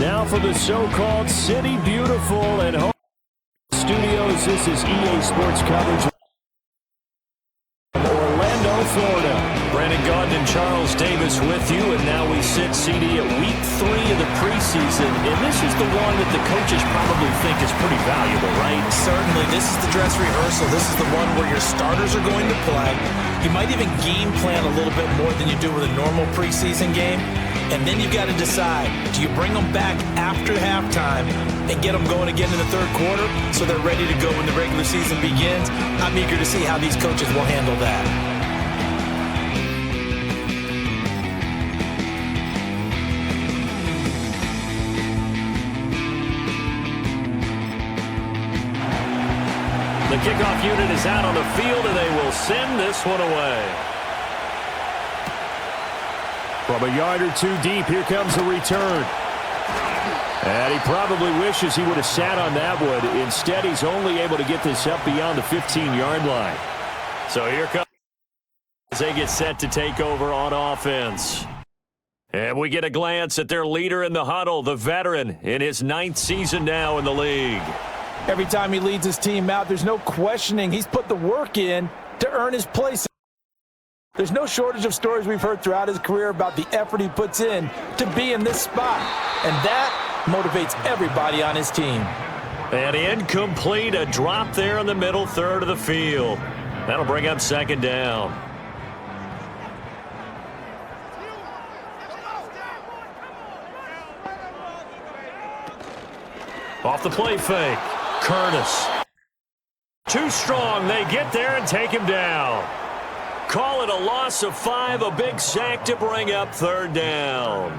Now for the so-called City Beautiful and Home Studios, this is EA Sports coverage from Orlando, Florida. Brandon Gaudin and Charles Davis with you, and now we sit CD at week 3 of the preseason, and this is the one that the coaches probably think is pretty valuable, right? Certainly. This is the dress rehearsal. This is the one where your starters are going to play. You might even game plan a little bit more than you do with a normal preseason game. And then you've got to decide, do you bring them back after halftime and get them going again in the third quarter so they're ready to go when the regular season begins? I'm eager to see how these coaches will handle that. The kickoff unit is out on the field, and they will send this one away. From a yard or two deep, here comes the return. And he probably wishes he would have sat on that one. Instead, he's only able to get this up beyond the 15-yard line. So here comes as they get set to take over on offense. And we get a glance at their leader in the huddle, the veteran, in his 9th season now in the league. Every time he leads his team out, there's no questioning. He's put the work in to earn his place. There's no shortage of stories we've heard throughout his career about the effort he puts in to be in this spot. And that motivates everybody on his team. And incomplete, a drop there in the middle third of the field. That'll bring up second down. Off the play fake, Curtis. Too strong, they get there and take him down. Call it a loss of 5, a big sack to bring up third down.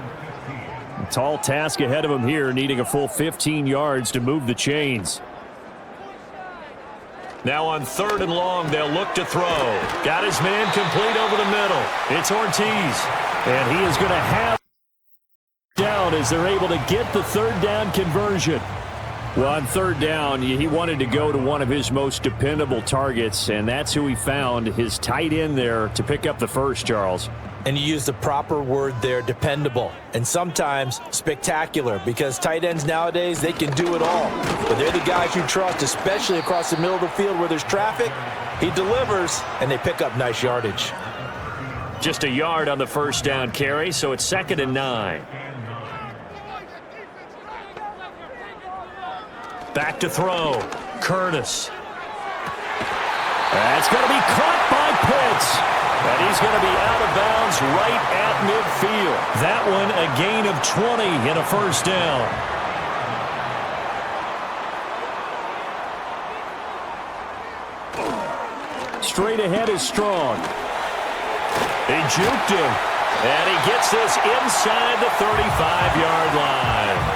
A tall task ahead of him here, needing a full 15 yards to move the chains. Now on 3rd and long, they'll look to throw. Got his man complete over the middle. It's Ortiz, and he is going to have down as they're able to get the third down conversion. Well, on 3rd down, he wanted to go to one of his most dependable targets, and that's who he found, his tight end there, to pick up the first, Charles. And you use the proper word there, dependable, and sometimes spectacular, because tight ends nowadays, they can do it all. But they're the guys you trust, especially across the middle of the field where there's traffic. He delivers, and they pick up nice yardage. Just a yard on the first down carry, so it's 2nd and 9. Back to throw. Curtis. That's going to be caught by Pitts. And he's going to be out of bounds right at midfield. That one a gain of 20 and a first down. Straight ahead is Strong. He juked him. And he gets this inside the 35-yard line.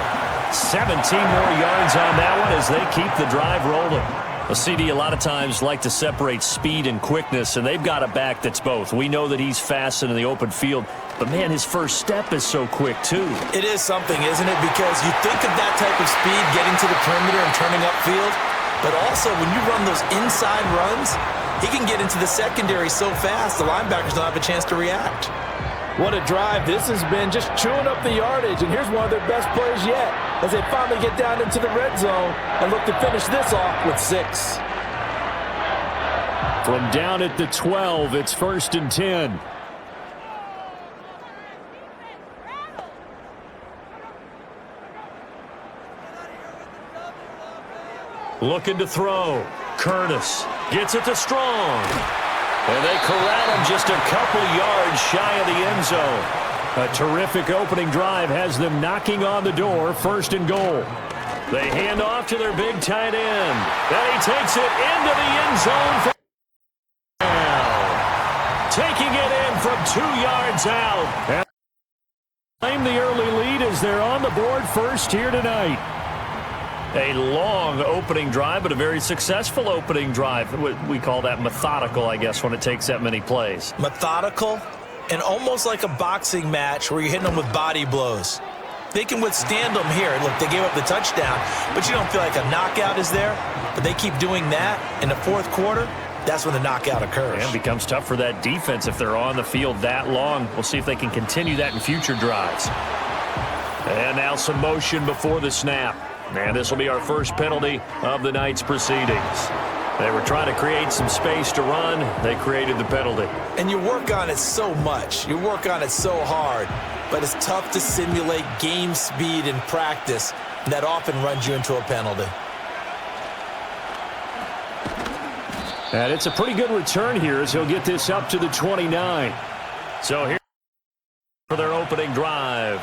17 more yards on that one as they keep the drive rolling. A CD a lot of times like to separate speed and quickness, and they've got a back that's both. We know that he's fast and in the open field, but man, his first step is so quick too. It is something, isn't it? Because you think of that type of speed getting to the perimeter and turning upfield, but also when you run those inside runs, he can get into the secondary so fast the linebackers don't have a chance to react. What a drive this has been, just chewing up the yardage, and here's one of their best plays yet as they finally get down into the red zone and look to finish this off with 6. From down at the 12, it's 1st and 10. Looking to throw. Curtis gets it to Strong. And they corral him just a couple yards shy of the end zone. A terrific opening drive has them knocking on the door, 1st and goal. They hand off to their big tight end. And he takes it into the end zone. Taking it in from 2 yards out. And claim the early lead as they're on the board first here tonight. A long opening drive, but a very successful opening drive. We call that methodical, I guess, when it takes that many plays. Methodical and almost like a boxing match where you're hitting them with body blows. They can withstand them here. Look, they gave up the touchdown, but you don't feel like a knockout is there. But they keep doing that in the 4th quarter. That's when the knockout occurs. And it becomes tough for that defense if they're on the field that long. We'll see if they can continue that in future drives. And now some motion before the snap. And this will be our first penalty of the night's proceedings. They were trying to create some space to run. They created the penalty. And you work on it so much. You work on it so hard. But it's tough to simulate game speed in practice. That often runs you into a penalty. And it's a pretty good return here as he'll get this up to the 29. So here for their opening drive.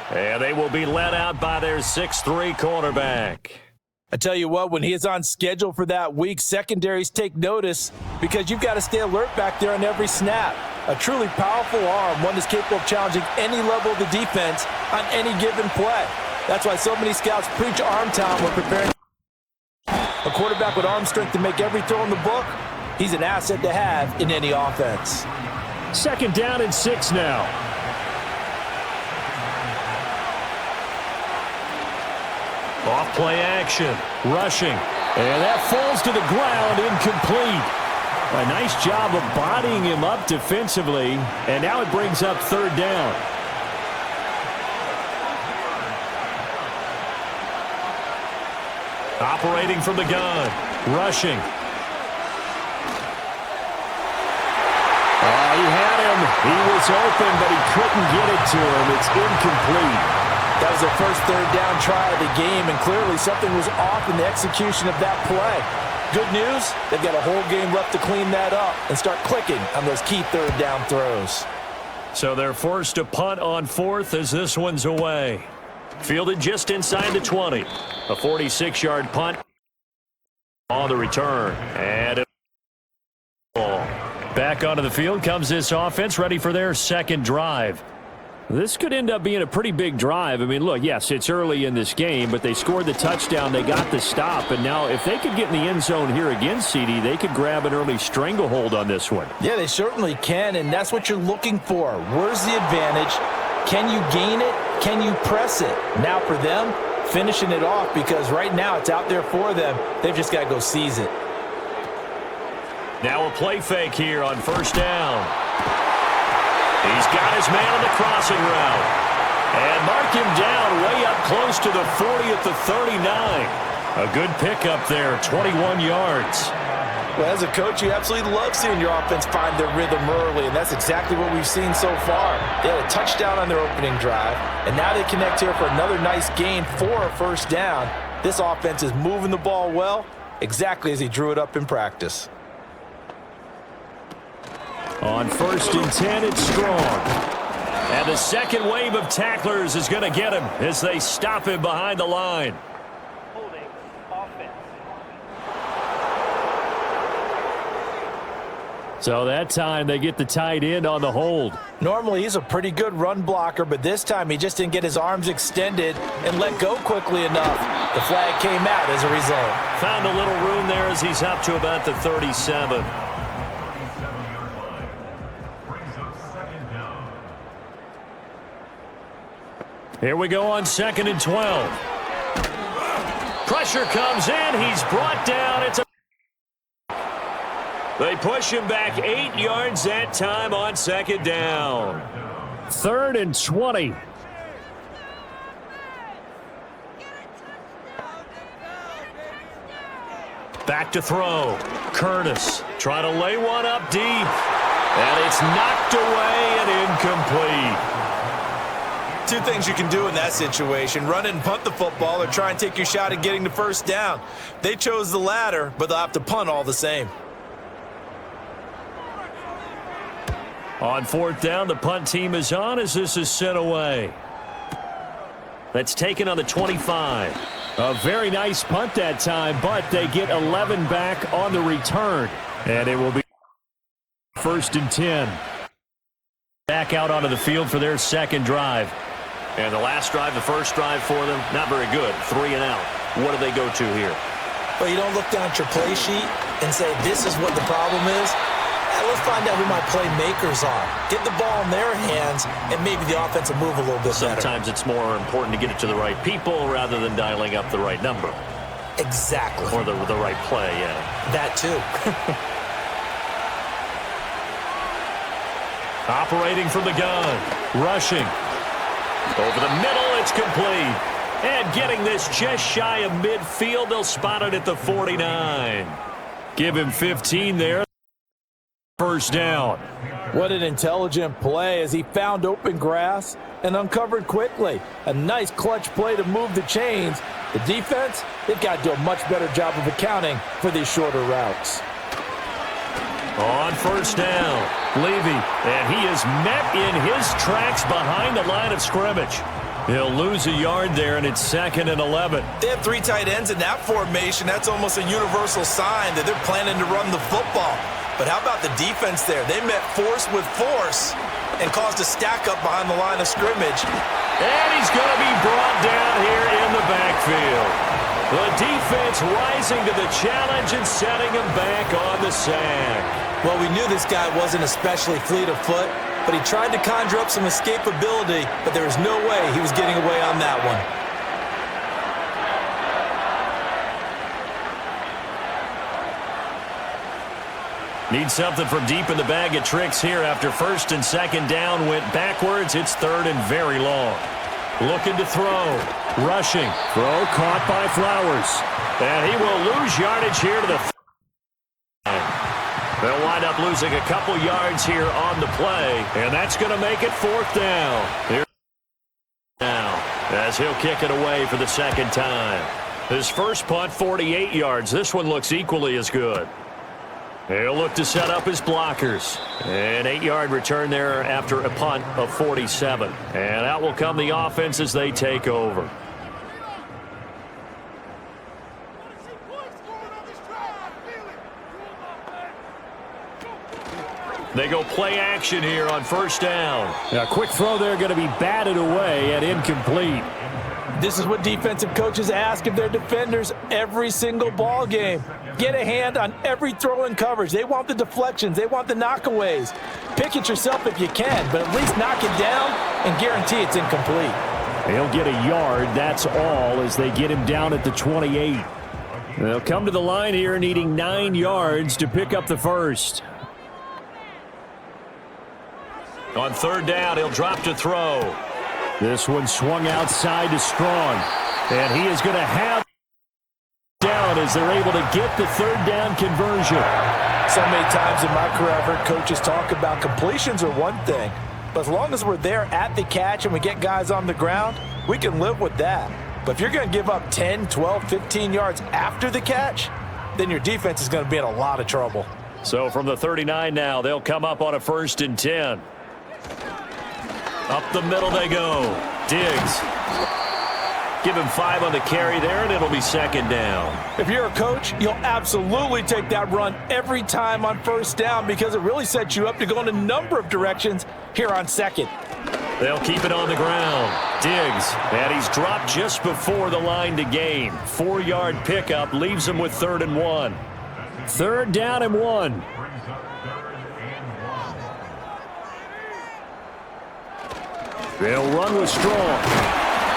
And they will be led out by their 6'3" quarterback. I tell you what, when he is on schedule for that week, secondaries take notice because you've got to stay alert back there on every snap. A truly powerful arm, one that's capable of challenging any level of the defense on any given play. That's why so many scouts preach arm talent when preparing. A quarterback with arm strength to make every throw in the book, he's an asset to have in any offense. 2nd down and 6 now. Off play action, rushing, and that falls to the ground, incomplete. A nice job of bodying him up defensively, and now it brings up 3rd down. Operating from the gun, rushing. He had him. He was open, but he couldn't get it to him. It's incomplete. That was their first 3rd down try of the game, and clearly something was off in the execution of that play. Good news, they've got a whole game left to clean that up and start clicking on those key 3rd down throws. So they're forced to punt on 4th as this one's away. Fielded just inside the 20. A 46-yard punt on the return. And back onto the field comes this offense, ready for their 2nd drive. This could end up being a pretty big drive. I mean, look, yes, it's early in this game, but they scored the touchdown. They got the stop. And now if they could get in the end zone here again, CD, they could grab an early stranglehold on this one. Yeah, they certainly can, and that's what you're looking for. Where's the advantage? Can you gain it? Can you press it? Now for them, finishing it off because right now it's out there for them. They've just got to go seize it. Now a play fake here on 1st down. He's got his man on the crossing route. And mark him down way up close to the 40 at the 39. A good pickup there, 21 yards. Well, as a coach, you absolutely love seeing your offense find their rhythm early, and that's exactly what we've seen so far. They had a touchdown on their opening drive, and now they connect here for another nice gain for a 1st down. This offense is moving the ball well, exactly as he drew it up in practice. On 1st and 10, it's Strong. And the second wave of tacklers is going to get him as they stop him behind the line. So that time they get the tight end on the hold. Normally he's a pretty good run blocker, but this time he just didn't get his arms extended and let go quickly enough. The flag came out as a result. Found a little room there as he's up to about the 37. Here we go on 2nd and 12. Pressure comes in. He's brought down. They push him back 8 yards that time on 2nd down. 3rd and 20. Back to throw. Curtis trying to lay one up deep. And it's knocked away and incomplete. Two things you can do in that situation: run and punt the football, or try and take your shot at getting the 1st down. They chose the latter, but they'll have to punt all the same. On 4th down, the punt team is on as this is sent away. That's taken on the 25. A very nice punt that time, but they get 11 back on the return. And it will be 1st and 10. Back out onto the field for their 2nd drive. And the last drive, the first drive for them, not very good. 3 and out. What do they go to here? Well, you don't look down at your play sheet and say, this is what the problem is. Let's find out who my playmakers are. Get the ball in their hands, and maybe the offense will move a little bit better. Sometimes it's more important to get it to the right people rather than dialing up the right number. Exactly. Or the right play, yeah. That too. Operating from the gun. Rushing. Over the middle, it's complete. And getting this just shy of midfield, they'll spot it at the 49. Give him 15 there. First down. What an intelligent play as he found open grass and uncovered quickly. A nice clutch play to move the chains. The defense, they've got to do a much better job of accounting for these shorter routes. On first down, Levy, and he is met in his tracks behind the line of scrimmage. He'll lose a yard there, and it's 2nd and 11. They have 3 tight ends in that formation. That's almost a universal sign that they're planning to run the football. But how about the defense there? They met force with force and caused a stack up behind the line of scrimmage. And he's going to be brought down here in the backfield. The defense rising to the challenge and setting him back on the sack. Well, we knew this guy wasn't especially fleet of foot, but he tried to conjure up some escapability, but there was no way he was getting away on that one. Need something from deep in the bag of tricks here after 1st and 2nd down went backwards. It's 3rd and very long. Looking to throw. Rushing. Throw caught by Flowers. And he will lose yardage here to the They'll wind up losing a couple yards here on the play, and that's going to make it 4th down. Here now, as he'll kick it away for the 2nd time. His first punt, 48 yards. This one looks equally as good. He'll look to set up his blockers. An 8-yard return there after a punt of 47. And out will come the offense as they take over. They go play action here on first down. A quick throw there going to be batted away and incomplete. This is what defensive coaches ask of their defenders every single ball game. Get a hand on every throw in coverage. They want the deflections. They want the knockaways. Pick it yourself if you can, but at least knock it down and guarantee it's incomplete. He'll get a yard, that's all, as they get him down at the 28. They'll come to the line here needing 9 yards to pick up the first. On 3rd down, he'll drop to throw. This one swung outside to Strong. And he is going to have down as they're able to get the 3rd down conversion. So many times in my career I've heard coaches talk about completions are one thing. But as long as we're there at the catch and we get guys on the ground, we can live with that. But if you're going to give up 10, 12, 15 yards after the catch, then your defense is going to be in a lot of trouble. So from the 39 now, they'll come up on a 1st and 10. Up the middle they go. Diggs. Give him 5 on the carry there, and it'll be 2nd down. If you're a coach, you'll absolutely take that run every time on 1st down because it really sets you up to go in a number of directions here on 2nd. They'll keep it on the ground. Diggs, and he's dropped just before the line to gain. 4-yard pickup leaves him with 3rd and 1. 3rd down and 1. They'll run with Strong.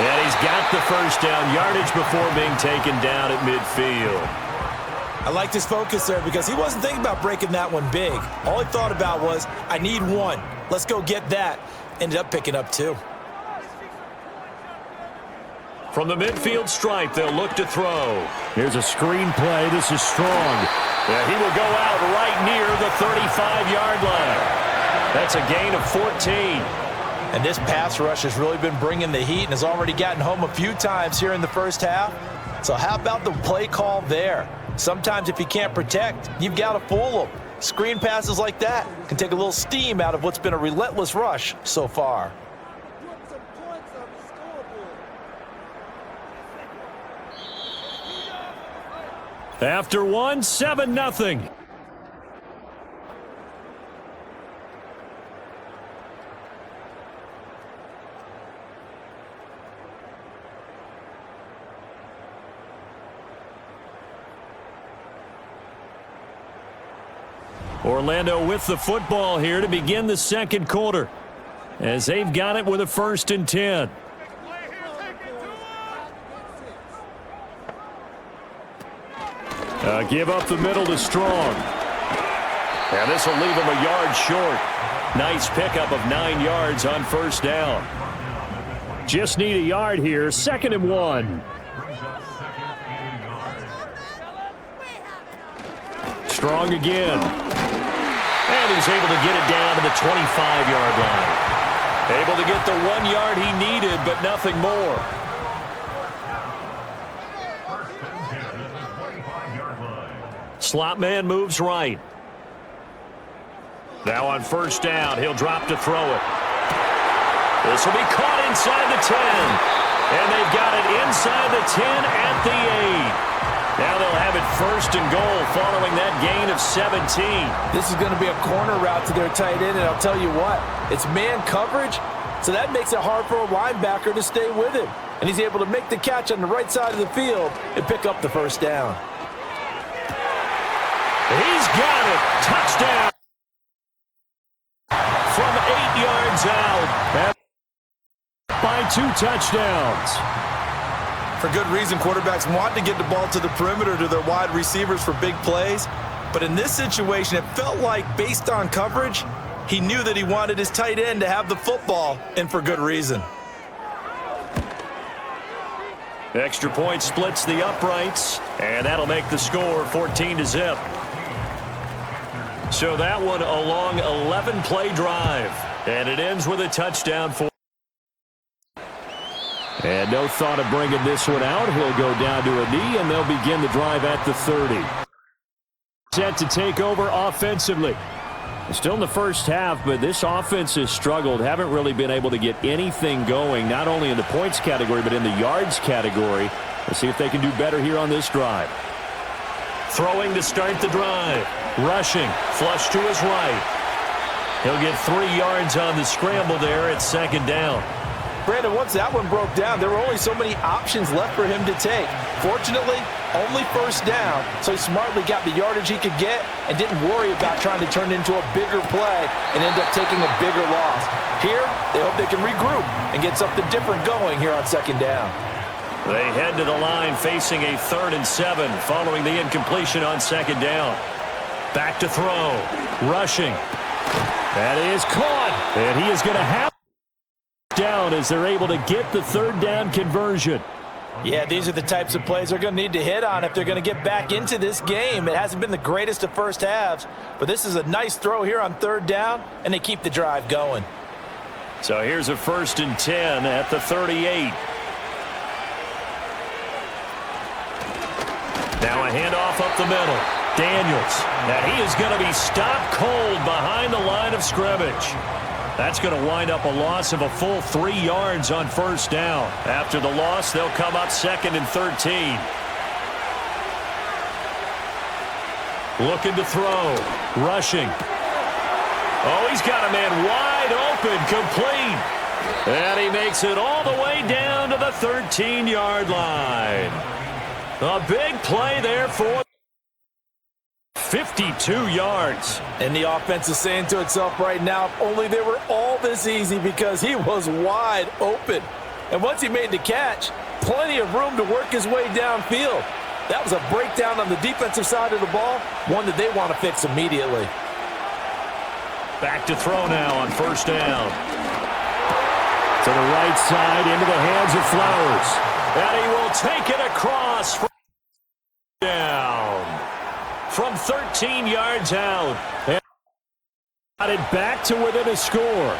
And he's got the first down yardage before being taken down at midfield. I like his focus there because he wasn't thinking about breaking that one big. All he thought about was, I need 1. Let's go get that. Ended up picking up 2. From the midfield stripe, they'll look to throw. Here's a screen play. This is Strong. Yeah, he will go out right near the 35-yard line. That's a gain of 14. And this pass rush has really been bringing the heat and has already gotten home a few times here in the first half. So how about the play call there? Sometimes if you can't protect, you've got to fool them. Screen passes like that can take a little steam out of what's been a relentless rush so far. After 1, 7-0. Orlando with the football here to begin the 2nd quarter as they've got it with a 1st and 10. Give up the middle to Strong. And this will leave him a yard short. Nice pickup of 9 yards on 1st down. Just need a yard here. 2nd and 1. Strong again. And he's able to get it down to the 25-yard line. Able to get the 1 yard he needed, but nothing more. Slot man moves right. Now on 1st down, he'll drop to throw it. This will be caught inside the 10. And they've got it inside the 10 at the 8. Now they'll have it 1st and goal following that gain of 17. This is going to be a corner route to their tight end, and I'll tell you what, it's man coverage, so that makes it hard for a linebacker to stay with him. And he's able to make the catch on the right side of the field and pick up the 1st down. He's got it. Touchdown. From 8 yards out. By 2 touchdowns. For good reason, quarterbacks want to get the ball to the perimeter to their wide receivers for big plays. But in this situation, it felt like, based on coverage, he knew that he wanted his tight end to have the football, and for good reason. Extra point splits the uprights, and that'll make the score 14-0. So that one a long 11-play drive, and it ends with a touchdown for. And no thought of bringing this one out. He'll go down to a knee, and they'll begin the drive at the 30. Set to take over offensively. Still in the first half, but this offense has struggled. Haven't really been able to get anything going, not only in the points category, but in the yards category. Let's see if they can do better here on this drive. Throwing to start the drive. Rushing. Flush to his right. He'll get 3 yards on the scramble there at 2nd down. Brandon, once that one broke down, there were only so many options left for him to take. Fortunately, only 1st down, so he smartly got the yardage he could get and didn't worry about trying to turn it into a bigger play and end up taking a bigger loss. Here, they hope they can regroup and get something different going here on 2nd down. They head to the line facing a 3rd and 7 following the incompletion on 2nd down. Back to throw. Rushing. That is caught. And he is going to have down as they're able to get the 3rd down conversion. Yeah, these are the types of plays they're going to need to hit on if they're going to get back into this game. It hasn't been the greatest of first halves, but this is a nice throw here on 3rd down, and they keep the drive going. So here's a 1st and 10 at the 38. Now a handoff up the middle. Daniels. Now he is going to be stopped cold behind the line of scrimmage. That's going to wind up a loss of a full 3 yards on 1st down. After the loss, they'll come up 2nd and 13. Looking to throw. Rushing. Oh, he's got a man wide open, complete. And he makes it all the way down to the 13-yard line. A big play there for 52 yards. And the offense is saying to itself right now, if only they were all this easy, because he was wide open. And once he made the catch, plenty of room to work his way downfield. That was a breakdown on the defensive side of the ball, one that they want to fix immediately. Back to throw now on 1st down. To the right side, into the hands of Flowers. And he will take it across for down. From 13 yards out. And got it back to within a score.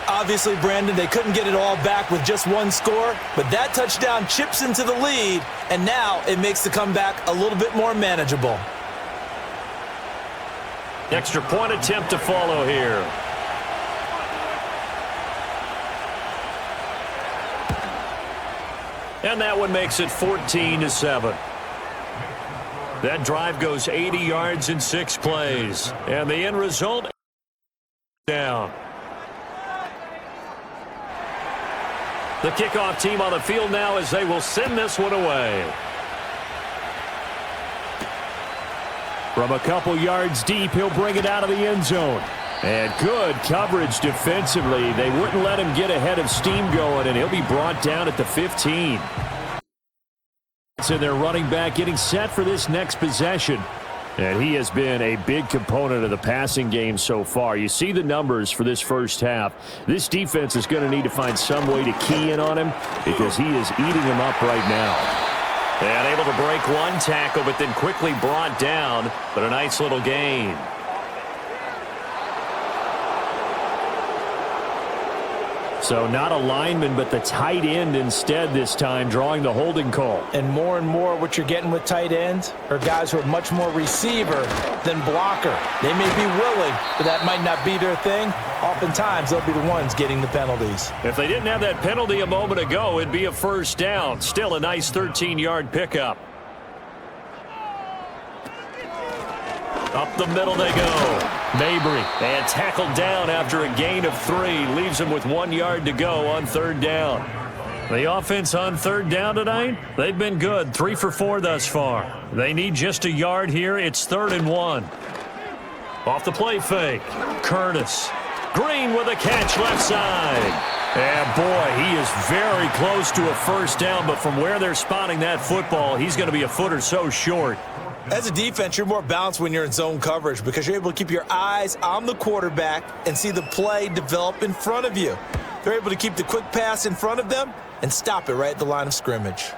Obviously, Brandon, they couldn't get it all back with just one score, but that touchdown chips into the lead, and now it makes the comeback a little bit more manageable. Extra point attempt to follow here. And that one makes it 14-7. That drive goes 80 yards in 6 plays. And the end result, down. The kickoff team on the field now as they will send this one away. From a couple yards deep, he'll bring it out of the end zone. And good coverage defensively. They wouldn't let him get ahead of steam going, and he'll be brought down at the 15. So they're running back getting set for this next possession. And he has been a big component of the passing game so far. You see the numbers for this first half. This defense is going to need to find some way to key in on him because he is eating them up right now. And able to break one tackle, but then quickly brought down. But a nice little gain. So not a lineman, but the tight end instead this time, drawing the holding call. And more what you're getting with tight ends are guys who are much more receiver than blocker. They may be willing, but that might not be their thing. Oftentimes, they'll be the ones getting the penalties. If they didn't have that penalty a moment ago, it'd be a first down. Still a nice 13-yard pickup. Up the middle they go. Mabry, and tackled down after a gain of 3. Leaves him with 1 yard to go on third down. The offense on third down tonight, they've been good. 3 for 4 thus far. They need just a yard here. It's 3rd and 1. Off the play fake. Curtis. Green with a catch left side. And boy, he is very close to a first down, but from where they're spotting that football, he's going to be a foot or so short. As a defense, you're more balanced when you're in zone coverage because you're able to keep your eyes on the quarterback and see the play develop in front of you. They're able to keep the quick pass in front of them and stop it right at the line of scrimmage.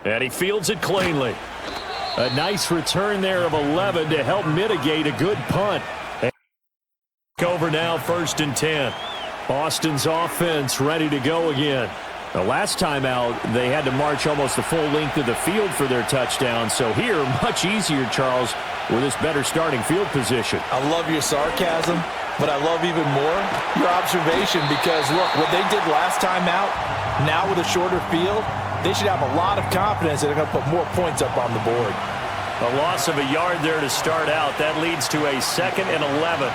And he fields it cleanly. A nice return there of 11 to help mitigate a good punt. And over now, 1st and 10. Boston's offense ready to go again. The last time out, they had to march almost the full length of the field for their touchdown. So here, much easier, Charles, with this better starting field position. I love your sarcasm, but I love even more your observation because, look, what they did last time out, now with a shorter field, they should have a lot of confidence that they're going to put more points up on the board. A loss of a yard there to start out. That leads to a 2nd and 11.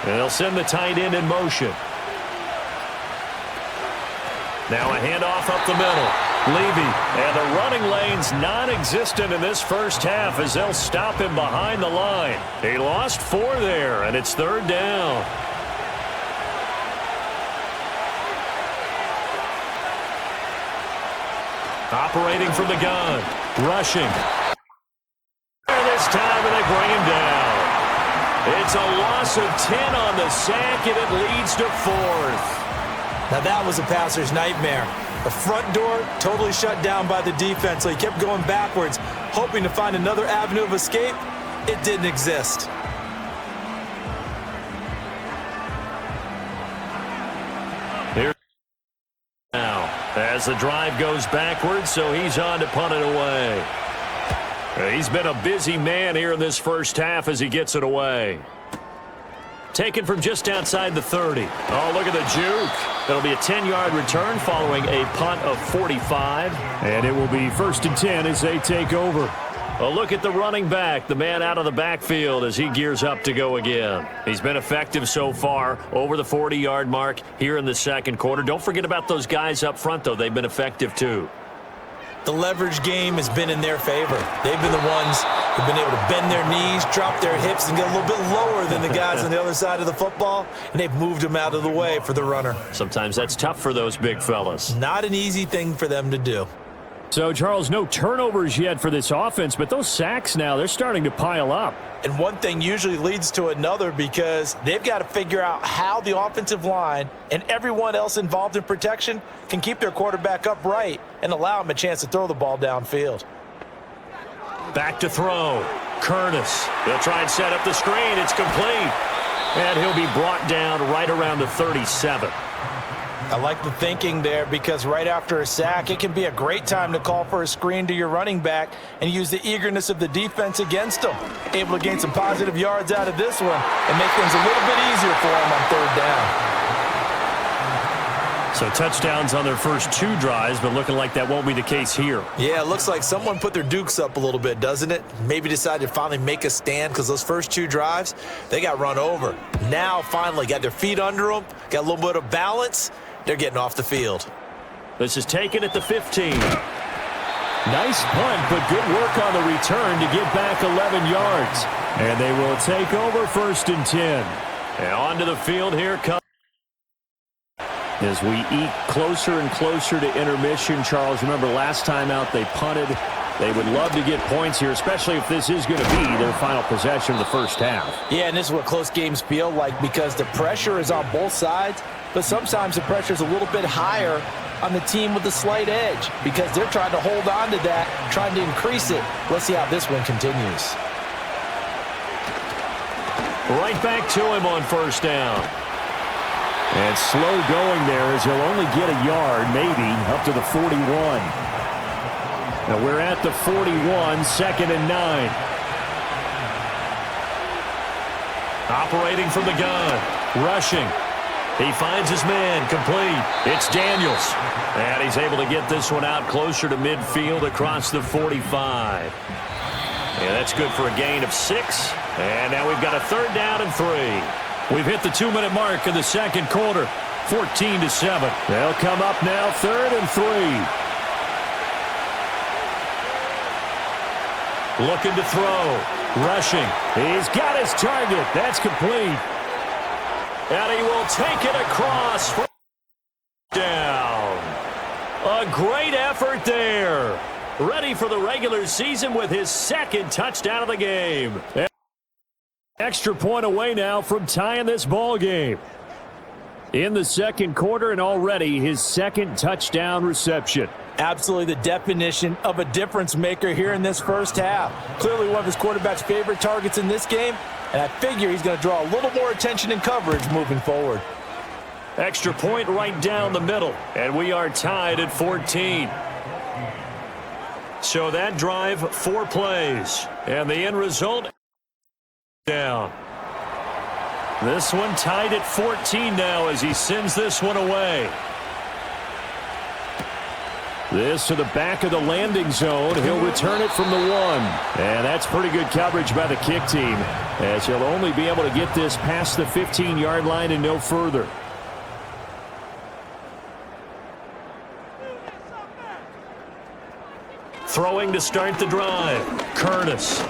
And they'll send the tight end in motion. Now a handoff up the middle. Levy, and the running lane's non-existent in this first half as they'll stop him behind the line. He lost 4 there, and it's 3rd down. Operating from the gun. Rushing. This time, and they bring him down. It's a loss of 10 on the sack, and it leads to 4th. Now that was a passer's nightmare. The front door totally shut down by the defense, so he kept going backwards, hoping to find another avenue of escape. It didn't exist. Here now, as the drive goes backwards, so he's on to punt it away. He's been a busy man here in this first half as he gets it away. Taken from just outside the 30. Oh, look at the juke. It'll be a 10-yard return following a punt of 45. And it will be 1st and 10 as they take over. A look at the running back, the man out of the backfield as he gears up to go again. He's been effective so far, over the 40-yard mark here in the second quarter. Don't forget about those guys up front, though. They've been effective, too. The leverage game has been in their favor. They've been the ones who've been able to bend their knees, drop their hips, and get a little bit lower than the guys on the other side of the football, and they've moved them out of the way for the runner. Sometimes that's tough for those big fellas. Not an easy thing for them to do. So, Charles, no turnovers yet for this offense, but those sacks now, they're starting to pile up. And one thing usually leads to another because they've got to figure out how the offensive line and everyone else involved in protection can keep their quarterback upright and allow him a chance to throw the ball downfield. Back to throw. Curtis. They'll try and set up the screen. It's complete. And he'll be brought down right around the 37. I like the thinking there because right after a sack, it can be a great time to call for a screen to your running back and use the eagerness of the defense against them. Able to gain some positive yards out of this one and make things a little bit easier for them on 3rd down. So touchdowns on their first 2 drives, but looking like that won't be the case here. Yeah, it looks like someone put their dukes up a little bit, doesn't it? Maybe decided to finally make a stand because those first 2 drives, they got run over. Now finally got their feet under them, got a little bit of balance. They're getting off the field. This is taken at the 15. Nice punt, but good work on the return to get back 11 yards. And they will take over 1st and 10. And onto the field here comes. As we eke closer and closer to intermission, Charles, remember last time out they punted They would love to get points here, especially if this is going to be their final possession of the first half. Yeah, and this is what close games feel like because the pressure is on both sides, but sometimes the pressure is a little bit higher on the team with the slight edge because they're trying to hold on to that, trying to increase it. Let's see how this one continues. Right back to him on first down. And slow going there as he'll only get a yard, maybe, up to the 41. Now we're at the 41, 2nd and 9. Operating from the gun, rushing. He finds his man, complete. It's Daniels. And he's able to get this one out closer to midfield across the 45. And that's good for a gain of 6. And now we've got a 3rd down and 3. We've hit the 2-minute mark in the second quarter, 14-7. They'll come up now, 3rd and 3. Looking to throw, rushing. He's got his target. That's complete. And he will take it across for down. A great effort there. Ready for the regular season with his 2nd touchdown of the game. Extra point away now from tying this ball game. In the second quarter and already his 2nd touchdown reception. Absolutely the definition of a difference maker here in this first half. Clearly one of his quarterback's favorite targets in this game, and I figure he's going to draw a little more attention and coverage moving forward. Extra point right down the middle, and we are tied at 14. So that drive, 4 plays, and the end result, down. This one tied at 14 now as he sends this one away. This to the back of the landing zone. He'll return it from the 1. And that's pretty good coverage by the kick team, as he'll only be able to get this past the 15-yard line and no further. Throwing to start the drive, Curtis.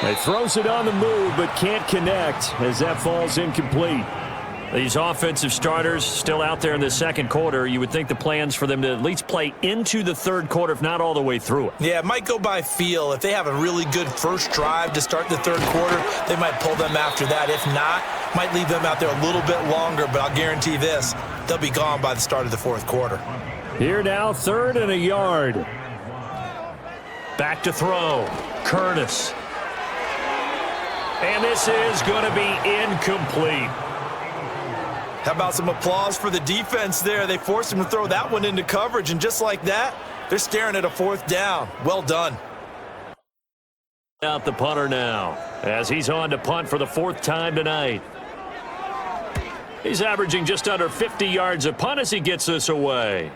He throws it on the move but can't connect as that falls incomplete. These offensive starters still out there in the second quarter. You would think the plans for them to at least play into the third quarter, if not all the way through it. Yeah, it might go by feel. If they have a really good first drive to start the third quarter, they might pull them after that. If not, might leave them out there a little bit longer, but I'll guarantee this, they'll be gone by the start of the fourth quarter. Here now, 3rd and a yard. Back to throw, Curtis. And this is going to be incomplete. How about some applause for the defense there? They forced him to throw that one into coverage, and just like that, they're staring at a 4th down. Well done. Out the punter now, as he's on to punt for the 4th time tonight. He's averaging just under 50 yards a punt as he gets this away.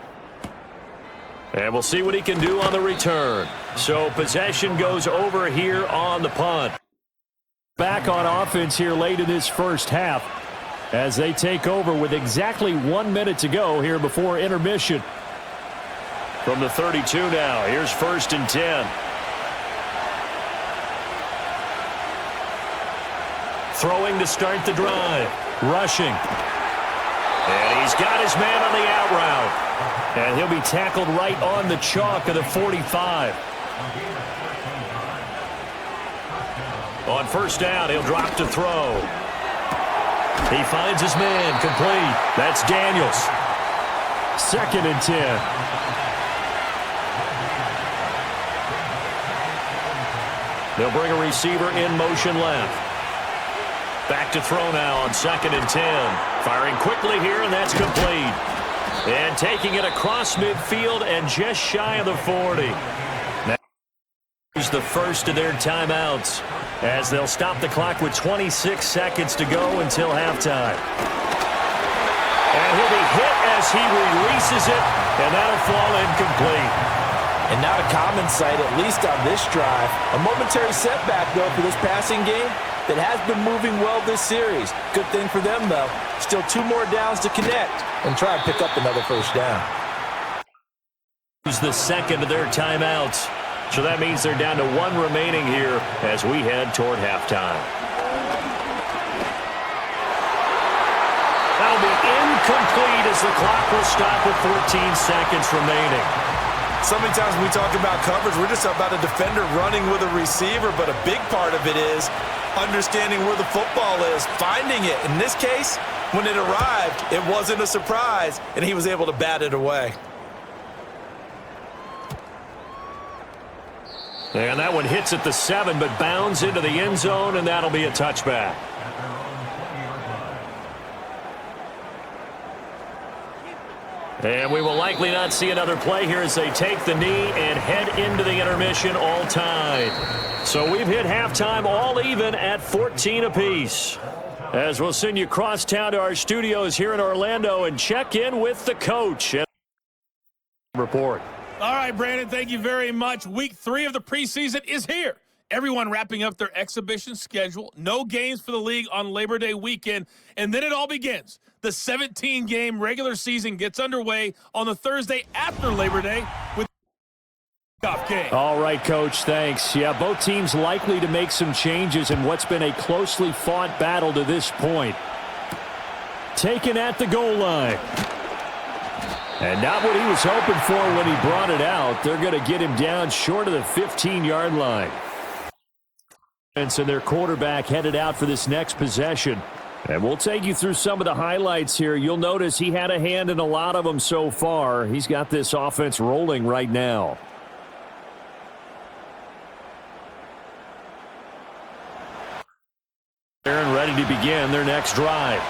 And we'll see what he can do on the return. So possession goes over here on the punt. Back on offense here late in this first half as they take over with exactly 1 minute to go here before intermission. From the 32 now, here's 1st and 10. Throwing to start the drive, rushing. And he's got his man on the out route. And he'll be tackled right on the chalk of the 45. On first down, he'll drop to throw. He finds his man, complete. That's Daniels. 2nd and 10. They'll bring a receiver in motion left. Back to throw now on 2nd and 10. Firing quickly here, and that's complete. And taking it across midfield and just shy of the 40. Here's the first of their timeouts as they'll stop the clock with 26 seconds to go until halftime. And he'll be hit as he releases it, and that'll fall incomplete. And not a common sight, at least on this drive. A momentary setback, though, for this passing game that has been moving well this series. Good thing for them, though. Still 2 more downs to connect and try and pick up another first down. Use the second of their timeouts. So that means they're down to 1 remaining here as we head toward halftime. That'll be incomplete as the clock will stop with 14 seconds remaining. So many times when we talk about coverage, we're just about a defender running with a receiver, but a big part of it is understanding where the football is, finding it. In this case, when it arrived, it wasn't a surprise, and he was able to bat it away. And that one hits at the 7, but bounds into the end zone, and that'll be a touchback. And we will likely not see another play here as they take the knee and head into the intermission all tied. So we've hit halftime all even at 14 apiece. As we'll send you across town to our studios here in Orlando and check in with the coach. Report. All right, Brandon, thank you very much. Week 3 of the preseason is here. Everyone wrapping up their exhibition schedule. No games for the league on Labor Day weekend. And then it all begins. The 17-game regular season gets underway on the Thursday after Labor Day with the kickoff game. All right, Coach, thanks. Yeah, both teams likely to make some changes in what's been a closely fought battle to this point. Taken at the goal line. And not what he was hoping for when he brought it out. They're going to get him down short of the 15-yard line. And so their quarterback headed out for this next possession. And we'll take you through some of the highlights here. You'll notice he had a hand in a lot of them so far. He's got this offense rolling right now. They're ready to begin their next drive.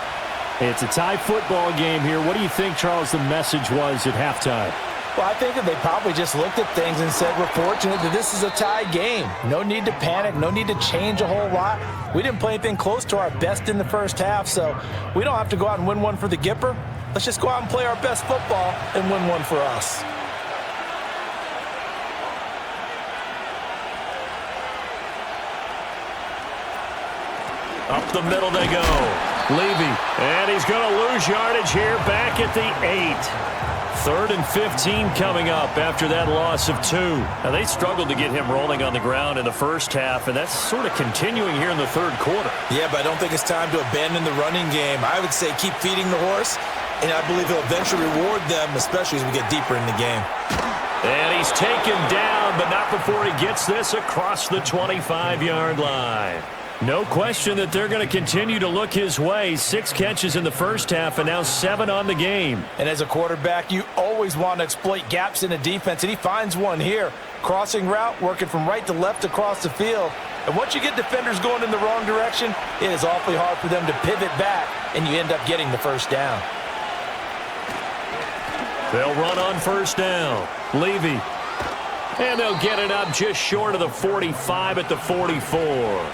It's a tie football game here. What do you think, Charles, the message was at halftime? Well, I think that they probably just looked at things and said, we're fortunate that this is a tie game. No need to panic. No need to change a whole lot. We didn't play anything close to our best in the first half, so we don't have to go out and win one for the Gipper. Let's just go out and play our best football and win one for us. Up the middle they go. Levy, and he's going to lose yardage here back at the 8. 3rd and 15 coming up after that loss of 2. Now, they struggled to get him rolling on the ground in the first half, and that's sort of continuing here in the third quarter. Yeah, but I don't think it's time to abandon the running game. I would say keep feeding the horse, and I believe he'll eventually reward them, especially as we get deeper in the game. And he's taken down, but not before he gets this across the 25-yard line. No question that they're going to continue to look his way. 6 catches in the first half and now 7 on the game. And as a quarterback, you always want to exploit gaps in a defense, and he finds one here. Crossing route, working from right to left across the field. And once you get defenders going in the wrong direction, it is awfully hard for them to pivot back, and you end up getting the first down. They'll run on first down. Levy. And they'll get it up just short of the 45 at the 44.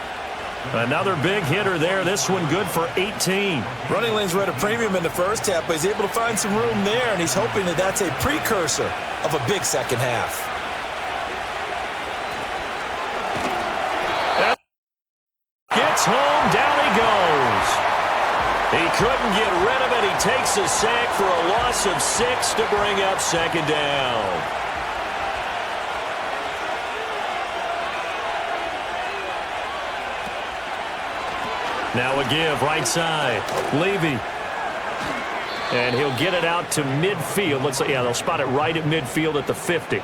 Another big hitter there. This one good for 18. Running lanes were at a premium in the first half, but he's able to find some room there, and he's hoping that that's a precursor of a big second half. Gets home, down he goes. He couldn't get rid of it. He takes a sack for a loss of 6 to bring up second down. Now a give, right side. Levy. And he'll get it out to midfield. Let's say, yeah, they'll spot it right at midfield at the 50.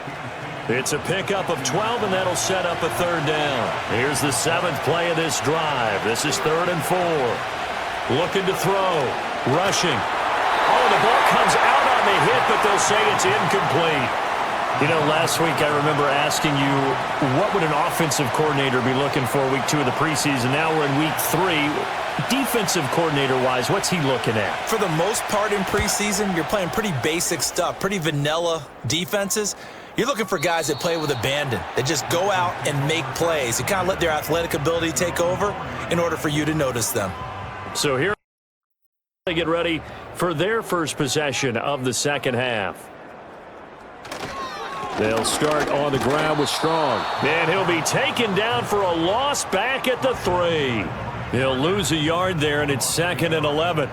It's a pickup of 12, and that'll set up a third down. Here's the 7th play of this drive. This is 3rd and 4. Looking to throw. Rushing. Oh, the ball comes out on the hit, but they'll say it's incomplete. You know, last week I remember asking you, what would an offensive coordinator be looking for week 2 of the preseason? Now we're in week 3. Defensive coordinator-wise, what's he looking at? For the most part in preseason, you're playing pretty basic stuff, pretty vanilla defenses. You're looking for guys that play with abandon, that just go out and make plays, and kind of let their athletic ability take over in order for you to notice them. So here they get ready for their first possession of the second half. They'll start on the ground with Strong. And he'll be taken down for a loss back at the 3. He'll lose a yard there, and it's 2nd and 11.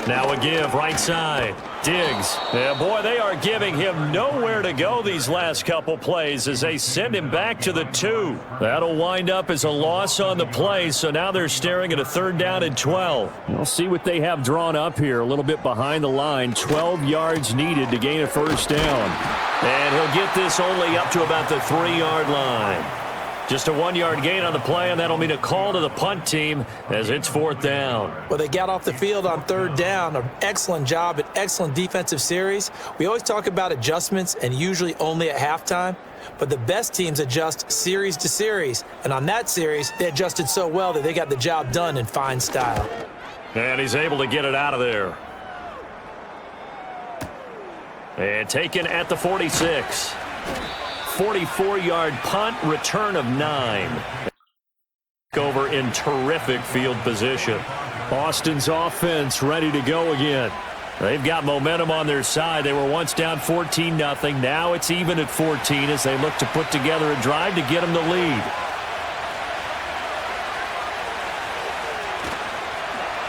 Now a give right side. Diggs. Yeah, boy, they are giving him nowhere to go these last couple plays as they send him back to the 2. That'll wind up as a loss on the play, so now they're staring at a 3rd down and 12. We'll see what they have drawn up here. A little bit behind the line. 12 yards needed to gain a 1st down. And he'll get this only up to about the 3-yard line. Just a 1-yard gain on the play, and that'll mean a call to the punt team as it's 4th down. Well, they got off the field on 3rd down. An excellent job, an excellent defensive series. We always talk about adjustments, and usually only at halftime. But the best teams adjust series to series. And on that series, they adjusted so well that they got the job done in fine style. And he's able to get it out of there. And taken at the 46. 44-yard punt, return of 9. Over in terrific field position. Austin's offense ready to go again. They've got momentum on their side. They were once down 14-0. Now it's even at 14 as they look to put together a drive to get them the lead.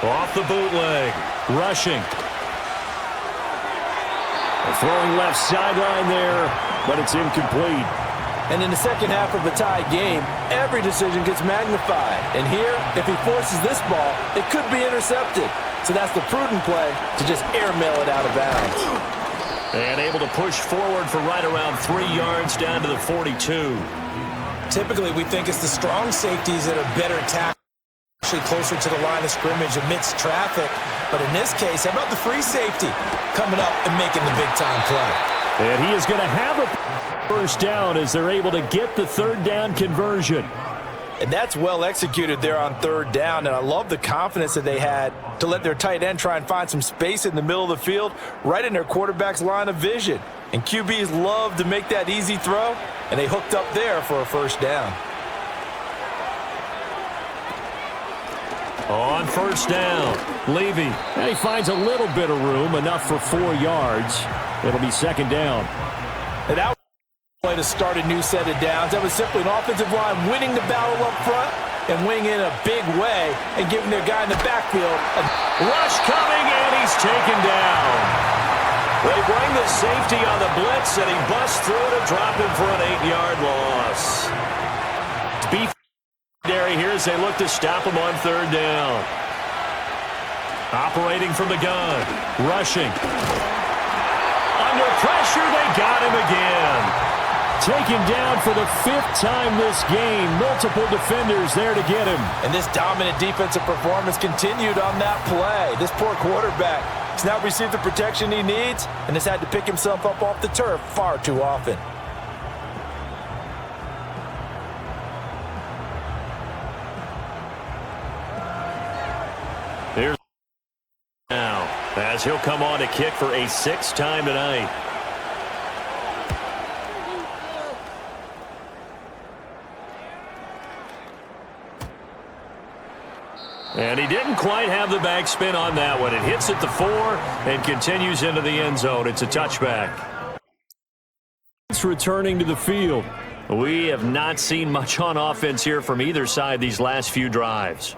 Off the bootleg. Rushing. Throwing left sideline there, but it's incomplete. And in the second half of a tied game, every decision gets magnified. And here, if he forces this ball, it could be intercepted. So that's the prudent play to just airmail it out of bounds. And able to push forward for right around 3 yards down to the 42. Typically, we think it's the strong safeties that are better tackled, actually closer to the line of scrimmage amidst traffic. But in this case, how about the free safety coming up and making the big-time play? And he is going to have a 1st down as they're able to get the 3rd down conversion. And that's well executed there on 3rd down. And I love the confidence that they had to let their tight end try and find some space in the middle of the field, right in their quarterback's line of vision. And QBs love to make that easy throw, and they hooked up there for a 1st down. On 1st down, Levy. And he finds a little bit of room, enough for 4 yards. It'll be 2nd down. And that play to start a new set of downs. That was simply an offensive line winning the battle up front and winning in a big way and giving their guy in the backfield a rush coming, and he's taken down. They bring the safety on the blitz, and he busts through to drop him for an 8-yard loss. Beef here as they look to stop him on 3rd down. Operating from the gun. Rushing. Under pressure, they got him again. Taken down for the 5th time this game. Multiple defenders there to get him. And this dominant defensive performance continued on that play. This poor quarterback has now received the protection he needs and has had to pick himself up off the turf far too often. Here's now as he'll come on to kick for a 6th time tonight. And he didn't quite have the backspin on that one. It hits at the 4 and continues into the end zone. It's a touchback. It's returning to the field. We have not seen much on offense here from either side these last few drives.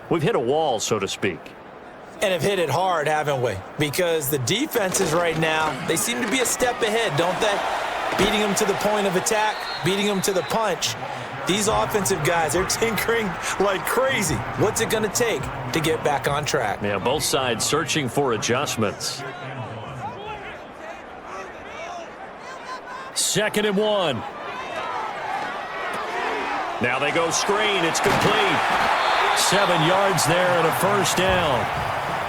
We've hit a wall, so to speak. And have hit it hard, haven't we? Because the defenses right now, they seem to be a step ahead, don't they? Beating them to the point of attack, beating them to the punch. These offensive guys, they're tinkering like crazy. What's it going to take to get back on track? Yeah, both sides searching for adjustments. 2nd and 1. Now they go screen. It's complete. 7 yards there and a 1st down.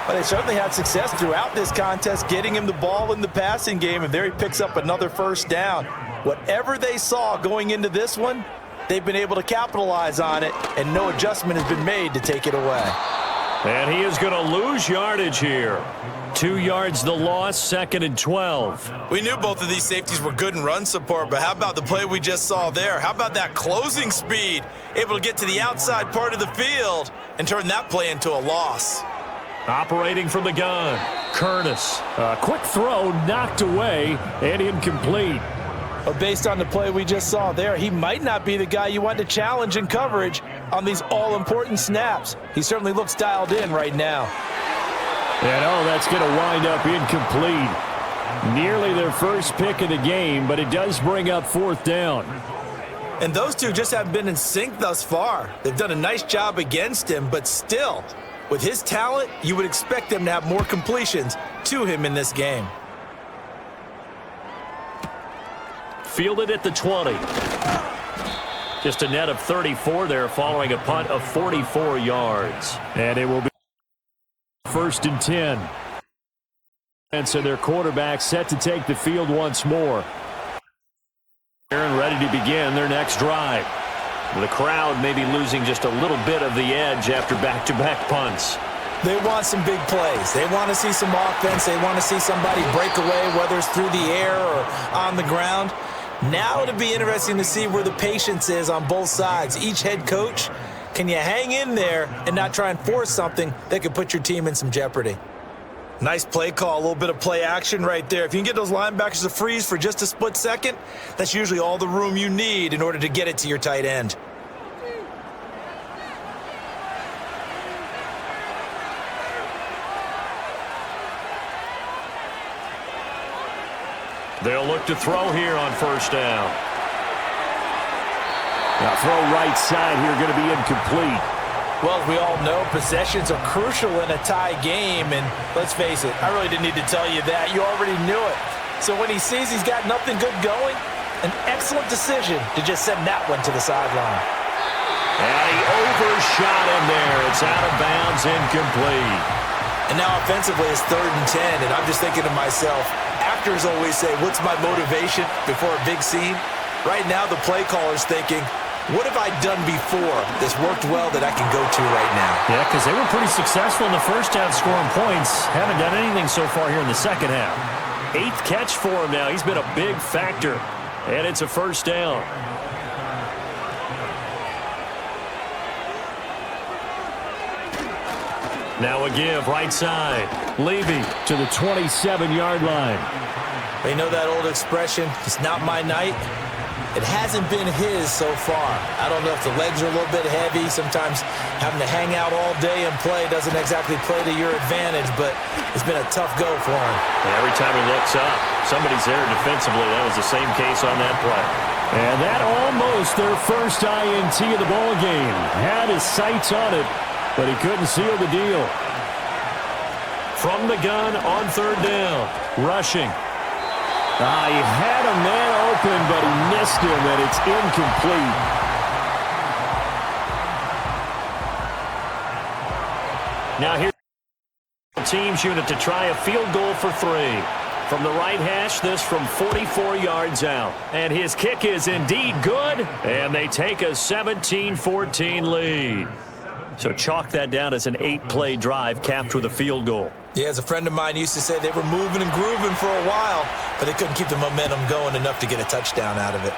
Well, they certainly had success throughout this contest getting him the ball in the passing game, and there he picks up another 1st down. Whatever they saw going into this one, they've been able to capitalize on it, and no adjustment has been made to take it away. And he is going to lose yardage here. 2 yards the loss, 2nd and 12. We knew both of these safeties were good in run support, but how about the play we just saw there? How about that closing speed? Able to get to the outside part of the field and turn that play into a loss. Operating from the gun, Curtis. A quick throw knocked away and incomplete. But based on the play we just saw there, he might not be the guy you want to challenge in coverage on these all-important snaps. He certainly looks dialed in right now. And that's going to wind up incomplete. Nearly their first pick of the game, but it does bring up fourth down. And those two just haven't been in sync thus far. They've done a nice job against him, but still, with his talent, you would expect them to have more completions to him in this game. Fielded at the 20. Just a net of 34 there following a punt of 44 yards. And it will be 1st and 10. And so their quarterback set to take the field once more. And ready to begin their next drive. The crowd may be losing just a little bit of the edge after back-to-back punts. They want some big plays. They want to see some offense. They want to see somebody break away, whether it's through the air or on the ground. Now it'll be interesting to see where the patience is on both sides. Each head coach, can you hang in there and not try and force something that could put your team in some jeopardy? Nice play call, a little bit of play action right there. If you can get those linebackers to freeze for just a split second, that's usually all the room you need in order to get it to your tight end. They'll look to throw here on first down. Now throw right side here, going to be incomplete. Well, as we all know, possessions are crucial in a tie game, and let's face it, I really didn't need to tell you that. You already knew it. So when he sees he's got nothing good going, an excellent decision to just send that one to the sideline. And he overshot him there. It's out of bounds, incomplete. And now offensively it's 3rd and 10, and I'm just thinking to myself, actors always say, what's my motivation before a big scene? Right now the play caller's thinking, what have I done before that's worked well that I can go to right now? Yeah, because they were pretty successful in the first half scoring points. Haven't done anything so far here in the second half. 8th catch for him now. He's been a big factor. And it's a first down. Now a give right side. Levy to the 27-yard line. You know that old expression, it's not my night? It hasn't been his so far. I don't know if the legs are a little bit heavy. Sometimes having to hang out all day and play doesn't exactly play to your advantage, but it's been a tough go for him. And every time he looks up, somebody's there defensively. That was the same case on that play. And that almost their first INT of the ball game. Had his sights on it, but he couldn't seal the deal. From the gun on 3rd down, rushing. He had a man open, but he missed him, and it's incomplete. Now here's the team's unit to try a field goal for 3. From the right hash, this from 44 yards out. And his kick is indeed good, and they take a 17-14 lead. So chalk that down as an 8-play drive capped with a field goal. Yeah, as a friend of mine used to say, they were moving and grooving for a while, but they couldn't keep the momentum going enough to get a touchdown out of it.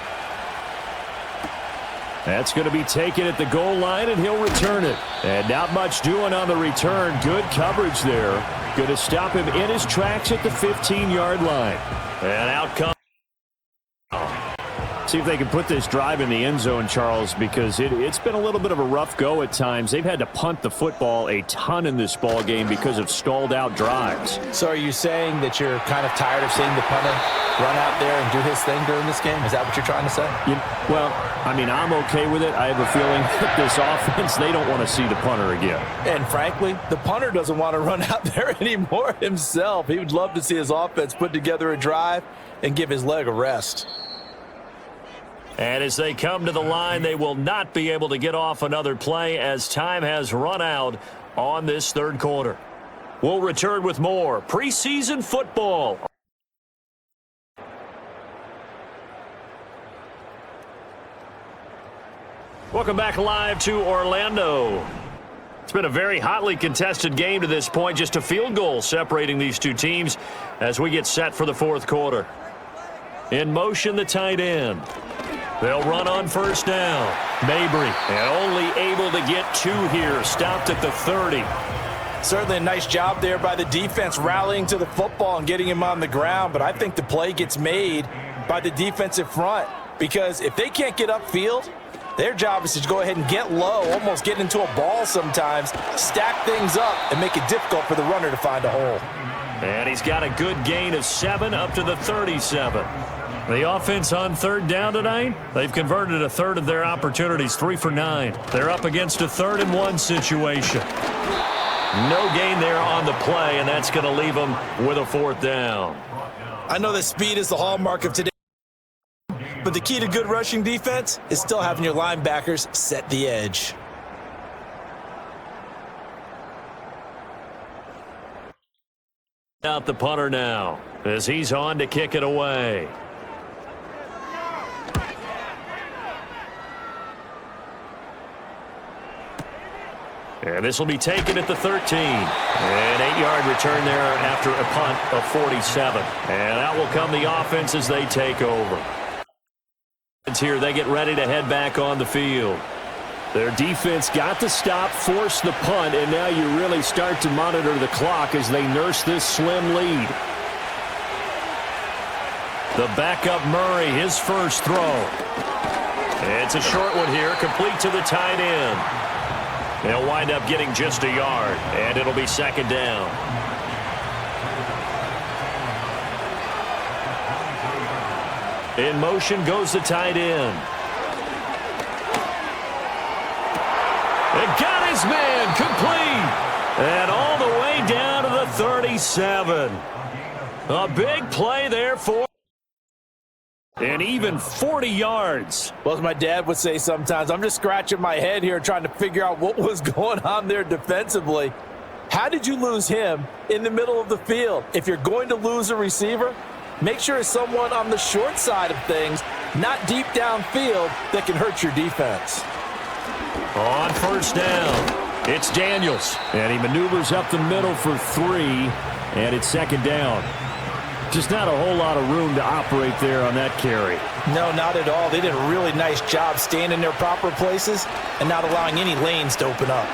That's going to be taken at the goal line, and he'll return it. And not much doing on the return. Good coverage there. Going to stop him in his tracks at the 15-yard line. And out comes. See if they can put this drive in the end zone, Charles, because it's been a little bit of a rough go at times. They've had to punt the football a ton in this ball game because of stalled out drives. So are you saying that you're kind of tired of seeing the punter run out there and do his thing during this game? Is that what you're trying to say? Well, I mean, I'm okay with it. I have a feeling that this offense, they don't want to see the punter again. And frankly, the punter doesn't want to run out there anymore himself. He would love to see his offense put together a drive and give his leg a rest. And as they come to the line, they will not be able to get off another play as time has run out on this 3rd quarter. We'll return with more preseason football. Welcome back live to Orlando. It's been a very hotly contested game to this point. Just a field goal separating these two teams as we get set for the 4th quarter. In motion, the tight end. They'll run on first down. Mabry, and only able to get 2 here. Stopped at the 30. Certainly a nice job there by the defense rallying to the football and getting him on the ground, but I think the play gets made by the defensive front because if they can't get upfield, Their job is to go ahead and get low, almost get into a ball sometimes, stack things up, and make it difficult for the runner to find a hole. And he's got a good gain of 7 up to the 37. The offense on third down tonight, they've converted a third of their opportunities, 3 for 9. They're up against a 3rd-and-1 situation. No gain there on the play, and that's going to leave them with a 4th down. I know that speed is the hallmark of today, but the key to good rushing defense is still having your linebackers set the edge. Out the punter now as he's on to kick it away. And this will be taken at the 13. An 8-yard return there after a punt of 47. And out will come the offense as they take over. Here they get ready to head back on the field. Their defense got the stop, forced the punt, and now you really start to monitor the clock as they nurse this slim lead. The backup Murray, his first throw. It's a short one here, complete to the tight end. They'll wind up getting just a yard, and it'll be 2nd down. In motion goes the tight end. And got his man complete. And all the way down to the 37. A big play there for. And even 40 yards. Well, as my dad would say sometimes, I'm just scratching my head here trying to figure out what was going on there defensively. How did you lose him in the middle of the field? If you're going to lose a receiver, make sure it's someone on the short side of things, not deep downfield, that can hurt your defense. On 1st down, it's Daniels. And he maneuvers up the middle for 3, and it's 2nd down. Just not a whole lot of room to operate there on that carry. No, not at all. They did a really nice job staying in their proper places and not allowing any lanes to open up.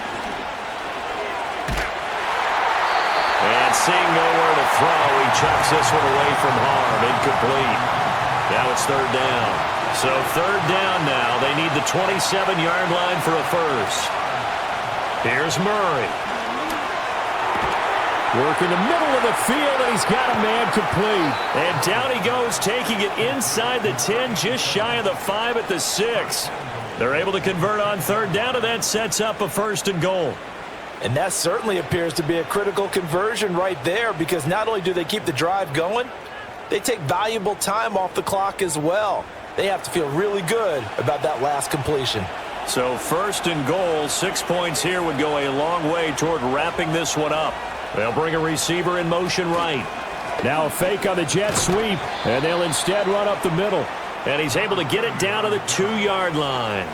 And seeing nowhere to throw, he chucks this one away from harm. Incomplete. Now it's 3rd down. So 3rd down now. They need the 27-yard line for a first. Here's Murray. Working the middle of the field, and he's got a man complete. And down he goes, taking it inside the 10, just shy of the 5 at the 6. They're able to convert on 3rd down, and that sets up a 1st and goal. And that certainly appears to be a critical conversion right there, because not only do they keep the drive going, they take valuable time off the clock as well. They have to feel really good about that last completion. So 1st and goal, 6 points here would go a long way toward wrapping this one up. They'll bring a receiver in motion right. Now a fake on the jet sweep, and they'll instead run up the middle. And he's able to get it down to the 2-yard line.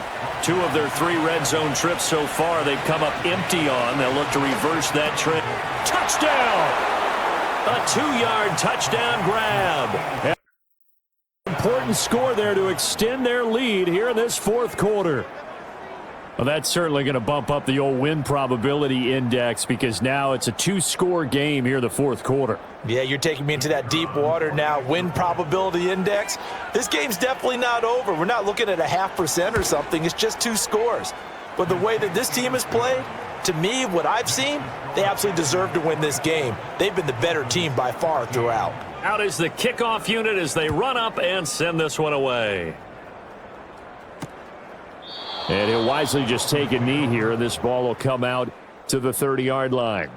2 of their 3 red zone trips so far they've come up empty on. They'll look to reverse that trip. Touchdown! A 2-yard touchdown grab. Important score there to extend their lead here in this 4th quarter. Well, that's certainly going to bump up the old win probability index, because now it's a 2-score game here in the 4th quarter. Yeah, you're taking me into that deep water now. Win probability index. This game's definitely not over. We're not looking at a 0.5% or something. It's just 2 scores. But the way that this team has played, to me, what I've seen, they absolutely deserve to win this game. They've been the better team by far throughout. Out is the kickoff unit as they run up and send this one away. And he'll wisely just take a knee here, and this ball will come out to the 30-yard line.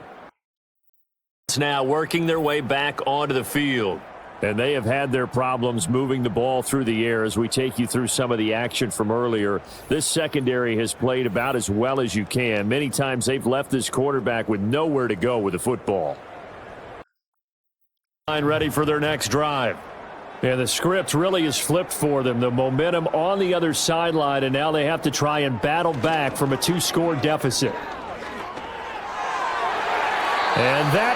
It's now working their way back onto the field. And they have had their problems moving the ball through the air as we take you through some of the action from earlier. This secondary has played about as well as you can. Many times they've left this quarterback with nowhere to go with the football. Ready for their next drive. And the script really is flipped for them. The momentum on the other sideline, and now they have to try and battle back from a 2-score deficit. And that,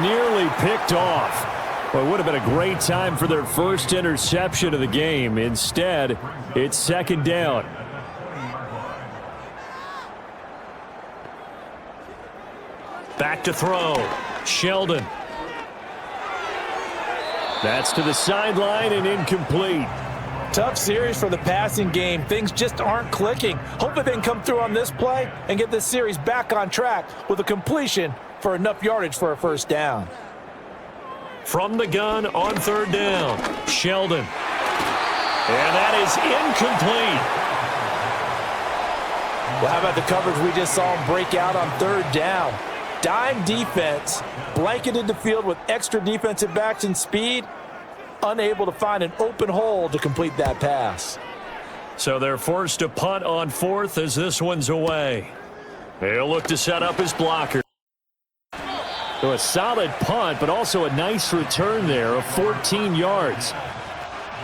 nearly picked off. Well, it would have been a great time for their first interception of the game. Instead, it's 2nd down. Back to throw. Sheldon. That's to the sideline and incomplete. Tough series for the passing game. Things just aren't clicking. Hopefully they can come through on this play and get this series back on track with a completion for enough yardage for a first down. From the gun on third down, Sheldon. And that is incomplete. Well, how about the coverage we just saw him break out on third down? Dime defense, blanketed the field with extra defensive backs and speed, unable to find an open hole to complete that pass. So they're forced to punt on fourth as this one's away. They'll look to set up his blocker. So a solid punt, but also a nice return there of 14 yards.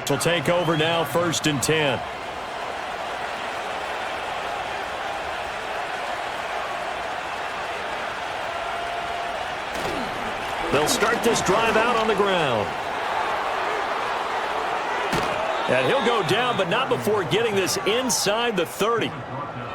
Will take over now, 1st and 10. They'll start this drive out on the ground. And he'll go down, but not before getting this inside the 30.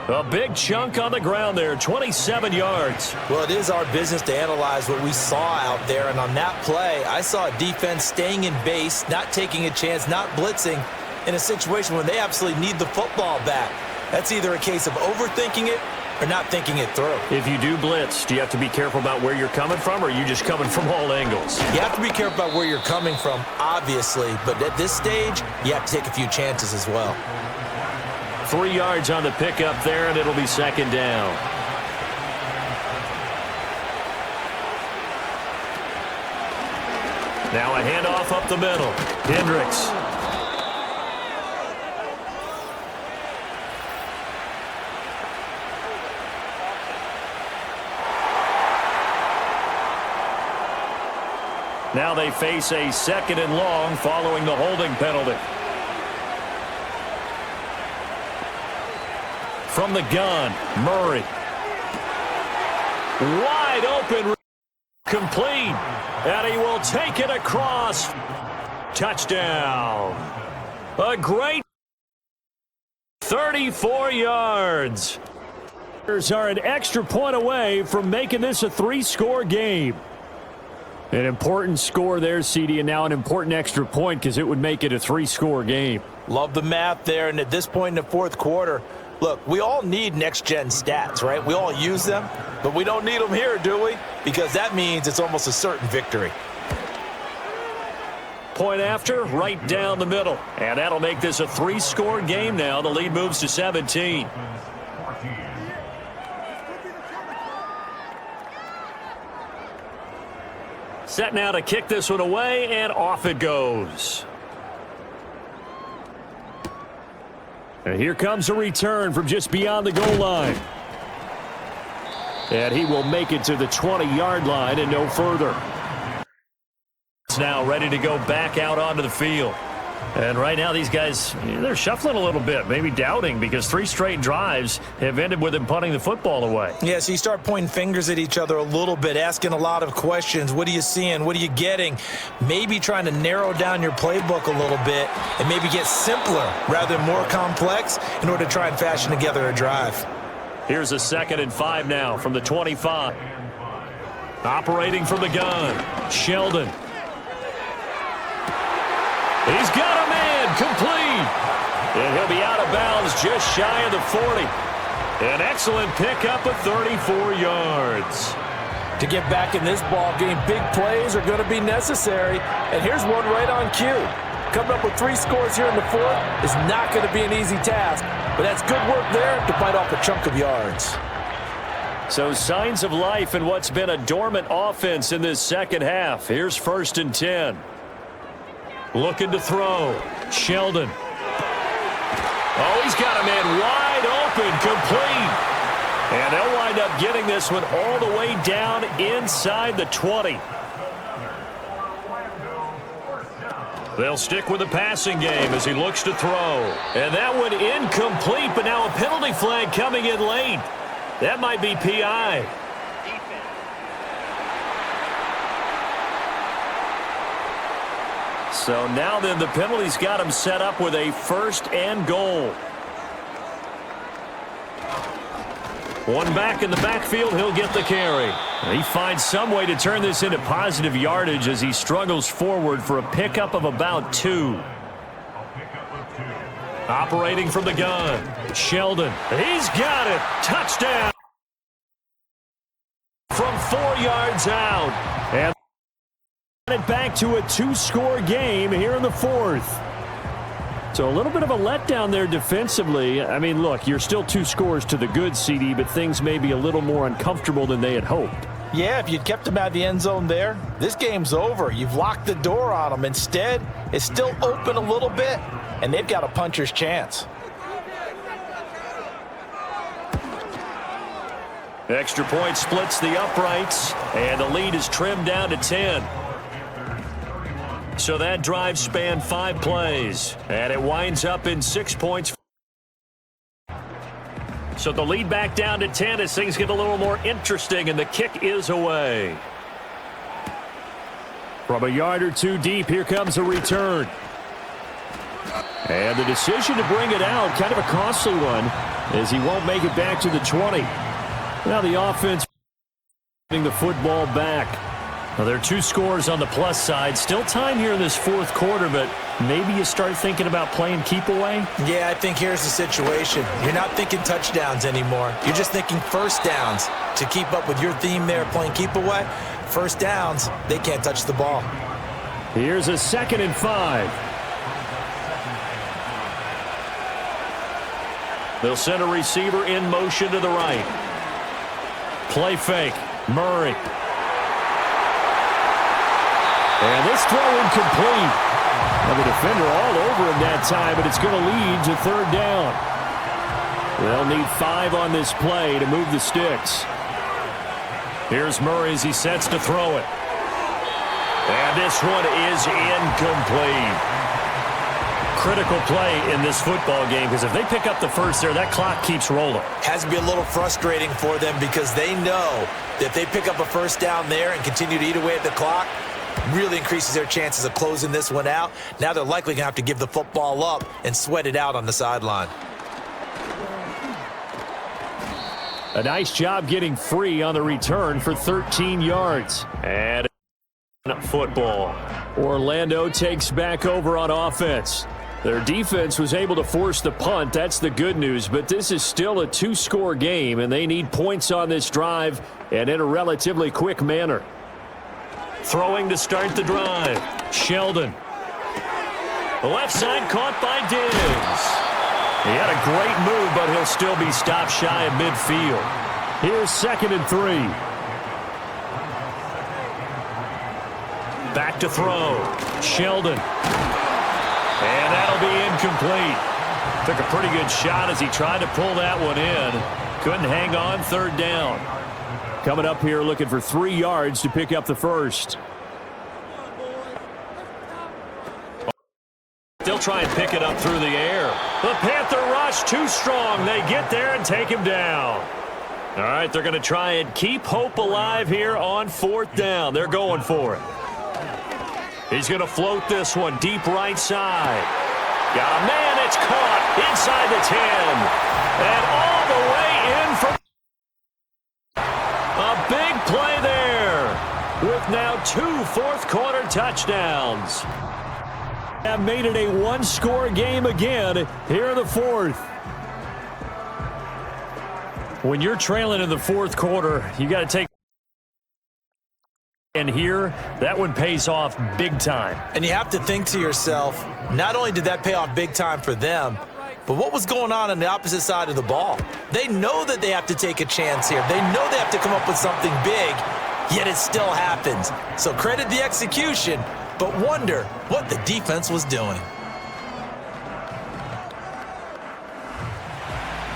A big chunk on the ground there, 27 yards. Well, it is our business to analyze what we saw out there, and on that play, I saw a defense staying in base, not taking a chance, not blitzing in a situation when they absolutely need the football back. That's either a case of overthinking it or not thinking it through. If you do blitz, do you have to be careful about where you're coming from, or are you just coming from all angles? You have to be careful about where you're coming from, obviously, but at this stage, you have to take a few chances as well. 3 yards on the pickup there, and it'll be 2nd down. Now a handoff up the middle. Hendricks. Now they face a 2nd and long following the holding penalty. From the gun, Murray. Wide open, complete, and he will take it across. Touchdown. A great 34 yards. Are an extra point away from making this a 3-score game. An important score there, CD, and now an important extra point because it would make it a 3-score game. Love the math there, and at this point in the 4th quarter, look, we all need next-gen stats, right? We all use them, but we don't need them here, do we? Because that means it's almost a certain victory. Point after, right down the middle. And that'll make this a 3-score game now. The lead moves to 17. Set now to kick this one away, and off it goes. And here comes a return from just beyond the goal line. And he will make it to the 20-yard line and no further. It's now ready to go back out onto the field. And right now these guys, they're shuffling a little bit, maybe doubting, because 3 straight drives have ended with him punting the football away. Yeah, so you start pointing fingers at each other a little bit, asking a lot of questions. What are you seeing? What are you getting? Maybe trying to narrow down your playbook a little bit and maybe get simpler rather than more complex in order to try and fashion together a drive. Here's a 2nd and 5 now from the 25. Operating from the gun, Sheldon. He's got a man, complete. And he'll be out of bounds just shy of the 40. An excellent pickup of 34 yards. To get back in this ball game, big plays are going to be necessary. And here's one right on cue. Coming up with 3 scores here in the 4th is not going to be an easy task. But that's good work there to bite off a chunk of yards. So signs of life in what's been a dormant offense in this second half. Here's 1st and 10. Looking to throw. Sheldon. Oh, he's got a man wide open, complete. And they'll wind up getting this one all the way down inside the 20. They'll stick with the passing game as he looks to throw. And that one incomplete, but now a penalty flag coming in late. That might be PI. So now then the penalty's got him set up with a 1st and goal. One back in the backfield, he'll get the carry. He finds some way to turn this into positive yardage as he struggles forward for a pickup of about 2. Operating from the gun. Sheldon. He's got it. Touchdown. From 4 yards out. And it back to a 2-score game here in the fourth. So a little bit of a letdown there defensively. I mean, look, you're still 2 scores to the good, CD, but things may be a little more uncomfortable than they had hoped. Yeah, if you'd kept them out of the end zone there, this game's over. You've locked the door on them. Instead, it's still open a little bit, and they've got a puncher's chance. Extra point splits the uprights, and the lead is trimmed down to 10. So that drive spanned 5 plays, and it winds up in 6 points. So the lead back down to 10 as things get a little more interesting, and the kick is away. From a yard or 2 deep, here comes a return. And the decision to bring it out, kind of a costly one, as he won't make it back to the 20. Now the offense getting the football back. Well, there are 2 scores on the plus side. Still time here in this fourth quarter, but maybe you start thinking about playing keep away? Yeah, I think here's the situation. You're not thinking touchdowns anymore. You're just thinking first downs. To keep up with your theme there, playing keep away, first downs, they can't touch the ball. Here's a 2nd and 5. They'll send a receiver in motion to the right. Play fake. Murray. And this throw incomplete. And the defender all over him that time, but it's going to lead to 3rd down. They'll need 5 on this play to move the sticks. Here's Murray as he sets to throw it. And this one is incomplete. Critical play in this football game, because if they pick up the first there, that clock keeps rolling. Has to be a little frustrating for them because they know that if they pick up a first down there and continue to eat away at the clock, really increases their chances of closing this one out. Now they're likely going to have to give the football up and sweat it out on the sideline. A nice job getting free on the return for 13 yards. And football. Orlando takes back over on offense. Their defense was able to force the punt. That's the good news, but this is still a 2-score game, and they need points on this drive and in a relatively quick manner. Throwing to start the drive. Sheldon. The left side caught by Diggs. He had a great move, but he'll still be stopped shy of midfield. Here's 2nd and 3. Back to throw. Sheldon. And that'll be incomplete. Took a pretty good shot as he tried to pull that one in. Couldn't hang on. 3rd down. Coming up here looking for 3 yards to pick up the first. They'll try and pick it up through the air. The Panther rush too strong. They get there and take him down. All right, they're going to try and keep hope alive here on 4th down. They're going for it. He's going to float this one deep right side. Got a man. It's caught inside the 10. And all the way in for a big play there with now 2 fourth-quarter touchdowns. Have made it a 1-score game again here in the fourth. When you're trailing in the fourth quarter, you got to take. And here, that one pays off big time. And you have to think to yourself, not only did that pay off big time for them, but what was going on the opposite side of the ball? They know that they have to take a chance here. They know they have to come up with something big, yet it still happens. So credit the execution, but wonder what the defense was doing.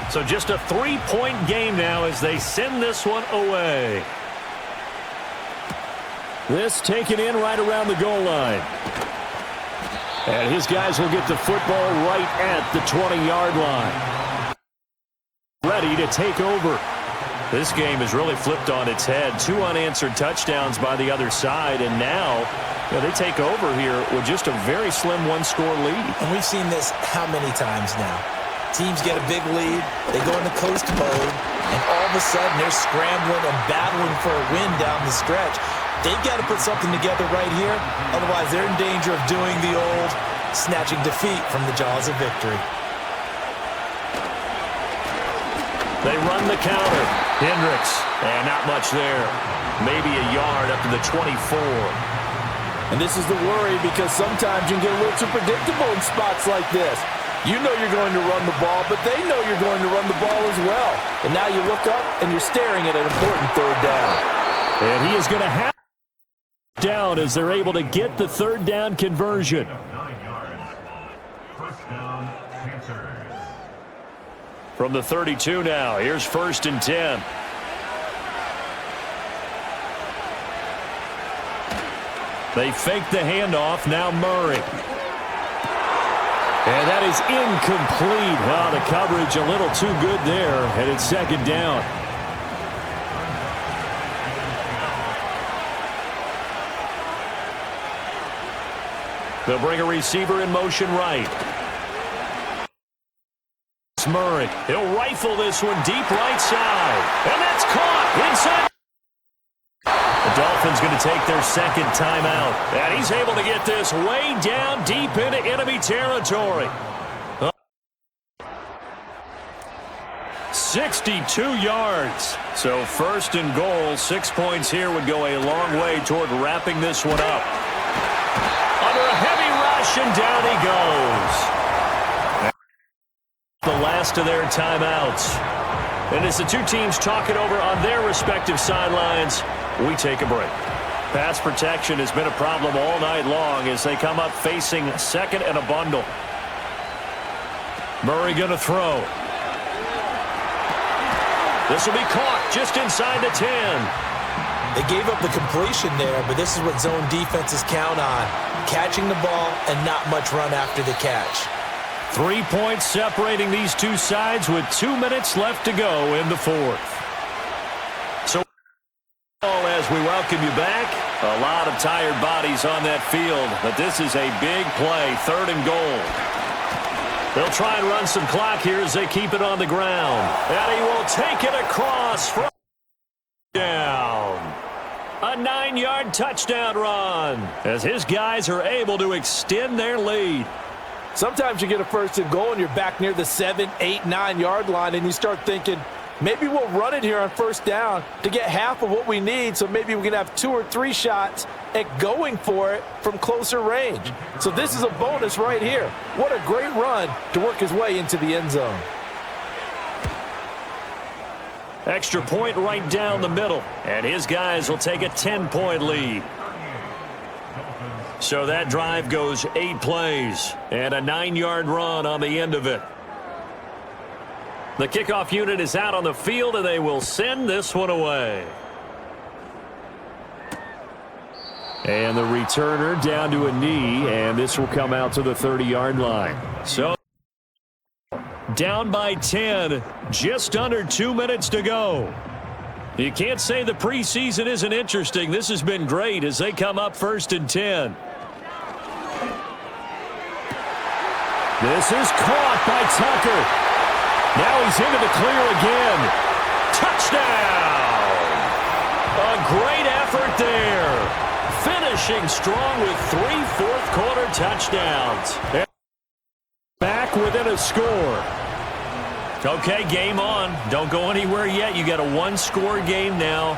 So just a 3-point game now as they send this one away. This taken in right around the goal line. And his guys will get the football right at the 20-yard line. Ready to take over. This game is really flipped on its head. 2 unanswered touchdowns by the other side, and now they take over here with just a very slim 1-score lead. And we've seen this how many times now? Teams get a big lead, they go into coast mode, and all of a sudden they're scrambling and battling for a win down the stretch. They've got to put something together right here, otherwise they're in danger of doing the old snatching defeat from the jaws of victory. They run the counter. Hendricks, and not much there. Maybe a yard up to the 24. And this is the worry because sometimes you can get a little too predictable in spots like this. You know you're going to run the ball, but they know you're going to run the ball as well. And now you look up and you're staring at an important third down. And he is going to have down as they're able to get the third down conversion. From the 32 now, here's 1st and 10. They fake the handoff, now Murray. And that is incomplete. Well, the coverage a little too good there, and it's 2nd down. They'll bring a receiver in motion right. Murray. He'll rifle this one deep right side. And that's caught inside. The Dolphins going to take their 2nd timeout. And he's able to get this way down deep into enemy territory. 62 yards. So 1st and goal, 6 points here would go a long way toward wrapping this one up. Under a heavy rush, and down he goes. The last of their timeouts. And as the two teams talk it over on their respective sidelines, we take a break. Pass protection has been a problem all night long as they come up facing 2nd and a bundle. Murray going to throw. This will be caught just inside the 10. They gave up the completion there, but this is what zone defenses count on. Catching the ball and not much run after the catch. 3 points separating these two sides with 2 minutes left to go in the 4th. So as we welcome you back, a lot of tired bodies on that field, but this is a big play, 3rd and goal. They'll try and run some clock here as they keep it on the ground. And he will take it across from down. A 9-yard touchdown run as his guys are able to extend their lead. Sometimes you get a 1st and goal and you're back near the 7, 8, 9-yard line and you start thinking, maybe we'll run it here on 1st down to get half of what we need, so maybe we can have 2 or 3 shots at going for it from closer range. So this is a bonus right here. What a great run to work his way into the end zone. Extra point right down the middle, and his guys will take a 10-point lead. So that drive goes 8 plays and a 9-yard run on the end of it. The kickoff unit is out on the field, and they will send this one away. And the returner down to a knee, and this will come out to the 30-yard line. So down by 10, just under 2 minutes to go. You can't say the preseason isn't interesting. This has been great as they come up 1st and 10. This is caught by Tucker. Now he's into the clear again. Touchdown! A great effort there. Finishing strong with 3 fourth-quarter touchdowns. Back within a score. Okay, game on. Don't go anywhere yet. You got a 1-score game now.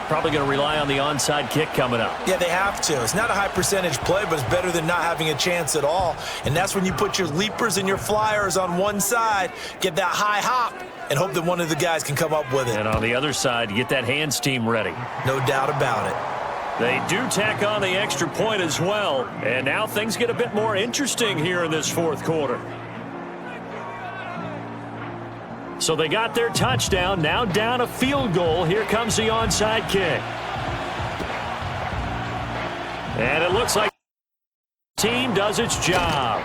Probably going to rely on the onside kick coming up. Yeah, they have to. It's not a high percentage play, but it's better than not having a chance at all. And that's when you put your leapers and your flyers on one side, get that high hop, and hope that one of the guys can come up with it. And on the other side, you get that hands team ready. No doubt about it. They do tack on the extra point as well. And now things get a bit more interesting here in this 4th quarter. So they got their touchdown, now down a field goal. Here comes the onside kick. And it looks like the team does its job.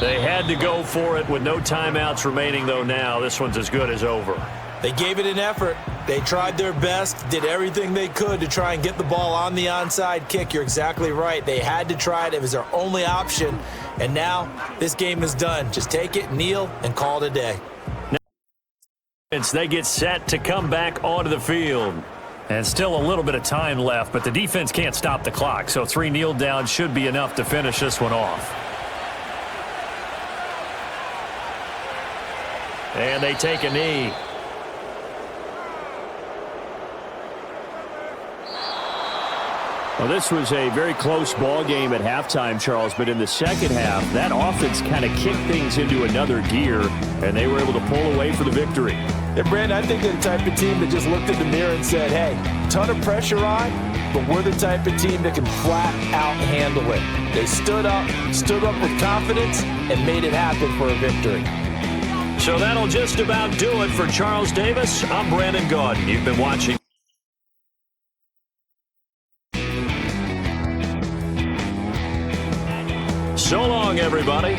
They had to go for it with no timeouts remaining, though now. This one's as good as over. They gave it an effort. They tried their best, did everything they could to try and get the ball on the onside kick. You're exactly right. They had to try it. It was their only option. And now this game is done. Just take it, kneel, and call it a day. They get set to come back onto the field. And still a little bit of time left, but the defense can't stop the clock. So 3 kneel downs should be enough to finish this one off. And they take a knee. Well, this was a very close ball game at halftime, Charles, but in the second half, that offense kind of kicked things into another gear, and they were able to pull away for the victory. Yeah, Brandon, I think they're the type of team that just looked in the mirror and said, hey, ton of pressure on, but we're the type of team that can flat out handle it. They stood up with confidence, and made it happen for a victory. So that'll just about do it for Charles Davis. I'm Brandon Gaudin. You've been watching. So long, everybody.